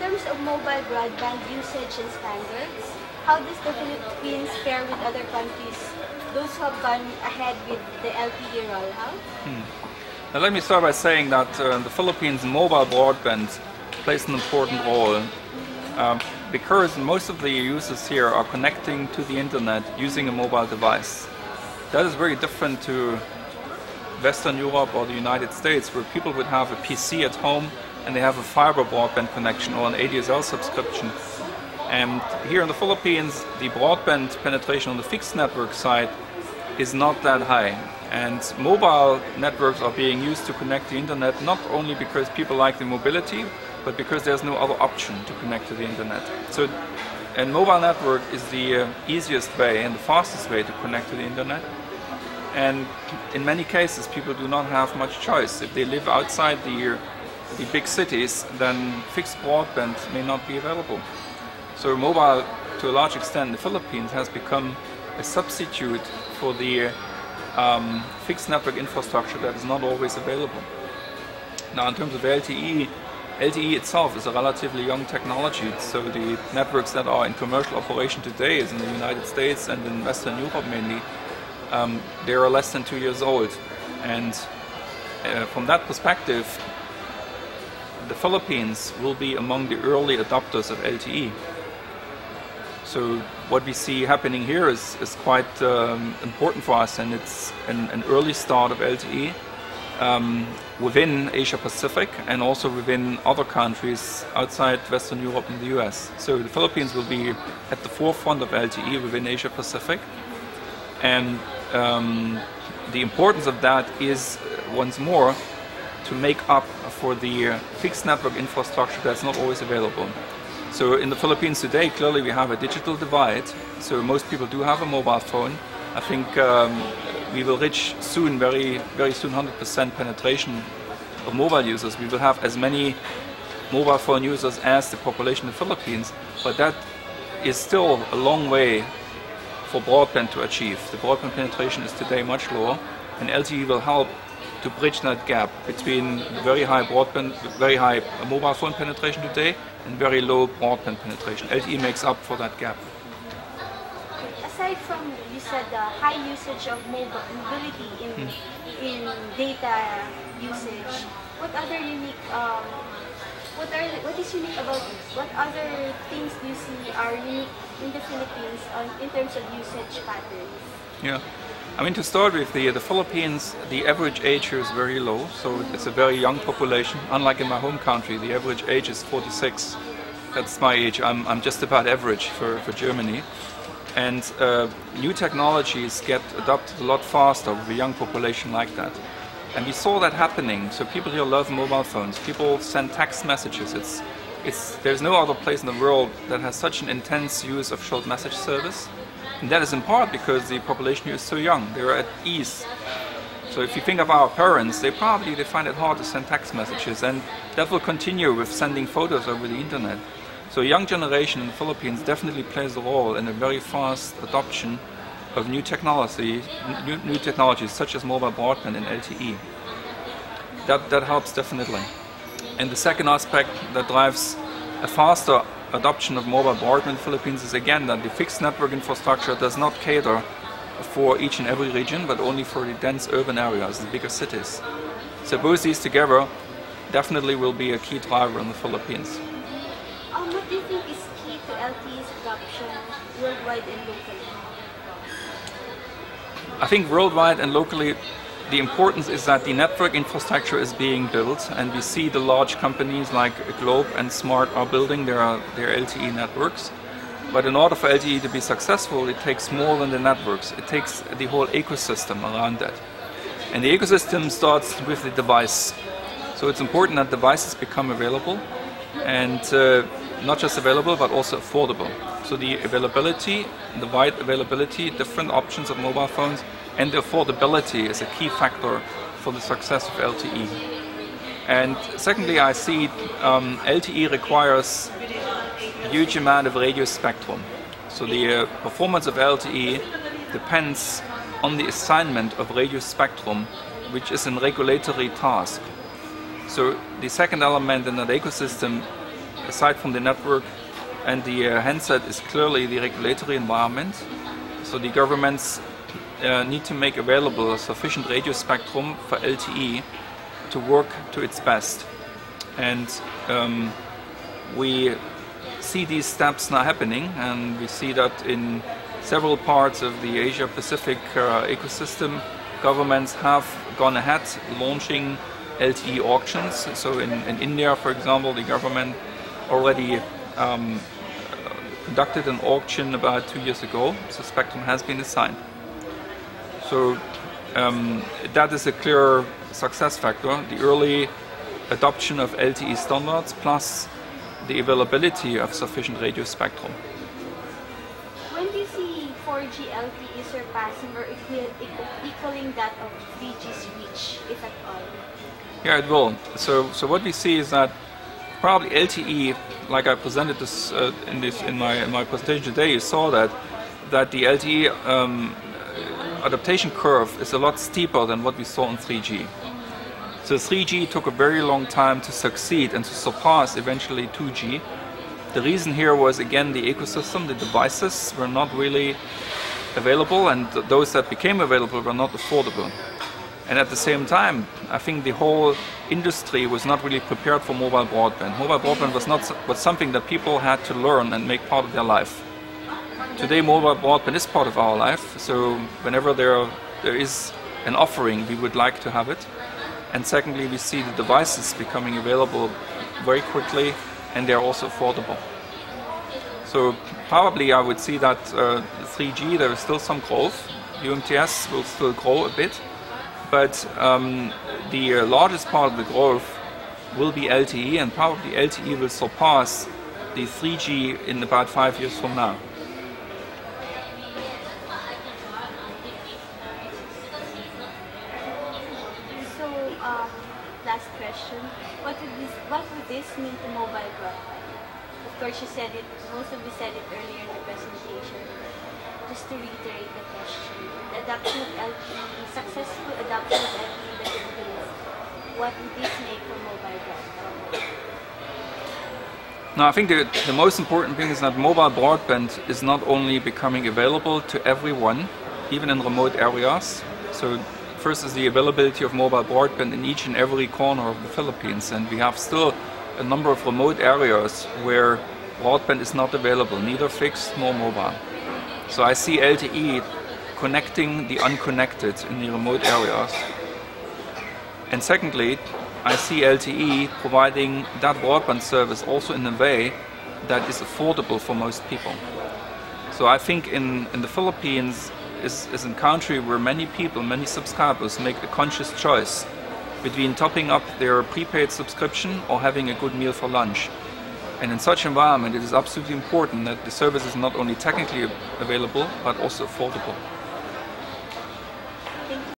terms of mobile broadband usage and standards, how does the Philippines fare with other countries, those who have gone ahead with the LTE rollout? Now let me start by saying that the Philippines mobile broadband plays an important role because most of the users here are connecting to the internet using a mobile device. That is very different to Western Europe or the United States, where people would have a PC at home and they have a fiber broadband connection or an ADSL subscription. And here in the Philippines, the broadband penetration on the fixed network side is not that high. And mobile networks are being used to connect the internet not only because people like the mobility, but because there's no other option to connect to the internet. So a mobile network is the easiest way and the fastest way to connect to the internet. And in many cases, people do not have much choice. If they live outside the big cities, then fixed broadband may not be available. So mobile, to a large extent, in the Philippines has become a substitute for the fixed network infrastructure that is not always available. Now, in terms of LTE, LTE itself is a relatively young technology, so the networks that are in commercial operation today is in the United States and in Western Europe mainly. They are less than 2 years old, and from that perspective, the Philippines will be among the early adopters of LTE. So what we see happening here is quite important for us, and it's an early start of LTE within Asia Pacific and also within other countries outside Western Europe and the US. So the Philippines will be at the forefront of LTE within Asia Pacific, and the importance of that is once more to make up for the fixed network infrastructure that's not always available. So in the Philippines today, clearly we have a digital divide, so most people do have a mobile phone. I think we will reach soon, very soon, 100% penetration of mobile users. We will have as many mobile phone users as the population of the Philippines, but that is still a long way for broadband to achieve. The broadband penetration is today much lower, and LTE will help to bridge that gap between very high mobile phone penetration today and very low broadband penetration. LTE makes up for that gap. Aside from, you said, the high usage of mobility in data usage, what other unique, what is unique about this? What other things do you see are unique in the Philippines in terms of usage patterns? Yeah. I mean, to start with, the Philippines, the average age here is very low, so it's a very young population. Unlike in my home country, the average age is 46. That's my age. I'm just about average for Germany. And new technologies get adopted a lot faster with a young population like that. And we saw that happening. So people here love mobile phones. People send text messages. There's no other place in the world that has such an intense use of short message service. And that is in part because the population here is so young. They're at ease. So if you think of our parents, they find it hard to send text messages, and that will continue with sending photos over the internet. So a young generation in the Philippines definitely plays a role in a very fast adoption of new technologies such as mobile broadband and LTE. That helps definitely. And the second aspect that drives a faster adoption of mobile broadband in the Philippines is again that the fixed network infrastructure does not cater for each and every region, but only for the dense urban areas, the bigger cities. So both these together definitely will be a key driver in the Philippines. What do you think is key to LTE's adoption worldwide and locally? I think worldwide and locally, the importance is that the network infrastructure is being built, and we see the large companies like Globe and Smart are building their LTE networks. But in order for LTE to be successful, it takes more than the networks. It takes the whole ecosystem around that. And the ecosystem starts with the device. So it's important that devices become available, and not just available, but also affordable. So the availability, the wide availability, different options of mobile phones, and the affordability is a key factor for the success of LTE. And secondly, I see LTE requires a huge amount of radio spectrum. So the performance of LTE depends on the assignment of radio spectrum, which is a regulatory task. So the second element in that ecosystem aside from the network and the handset, is clearly the regulatory environment. So the governments need to make available a sufficient radio spectrum for LTE to work to its best. And we see these steps now happening, and we see that in several parts of the Asia-Pacific ecosystem, governments have gone ahead launching LTE auctions. So in India, for example, the government already conducted an auction about 2 years ago, so spectrum has been assigned. So that is a clear success factor, the early adoption of LTE standards plus the availability of sufficient radio spectrum. When do you see 4G LTE surpassing or equaling that of 3G's reach, if at all? Yeah, it will. So what we see is that probably LTE, like I presented this in my presentation today, you saw that the LTE adaptation curve is a lot steeper than what we saw in 3G. So 3G took a very long time to succeed and to surpass eventually 2G. The reason here was, again, the ecosystem. The devices were not really available, and those that became available were not affordable. And at the same time, I think the whole industry was not really prepared for mobile broadband. Mobile broadband was something that people had to learn and make part of their life. Today, mobile broadband is part of our life, so whenever there is an offering, we would like to have it. And secondly, we see the devices becoming available very quickly, and they're also affordable. So probably I would see that 3G, there is still some growth. UMTS will still grow a bit, but the largest part of the growth will be LTE, and probably LTE will surpass the 3G in about 5 years from now. Last question. What would this mean to mobile broadband? Of course, you said it. Most of you said it earlier in the presentation. Just to reiterate the question: the adoption of LTE, successful adoption of LTE in the Philippines. What would this make for mobile broadband? Now, I think the most important thing is that mobile broadband is not only becoming available to everyone, even in remote areas. So first is the availability of mobile broadband in each and every corner of the Philippines, and we have still a number of remote areas where broadband is not available, neither fixed nor mobile. So I see LTE connecting the unconnected in the remote areas. And secondly, I see LTE providing that broadband service also in a way that is affordable for most people. So I think in the Philippines is a country where many people, many subscribers make a conscious choice between topping up their prepaid subscription or having a good meal for lunch. And in such environment, it is absolutely important that the service is not only technically available, but also affordable.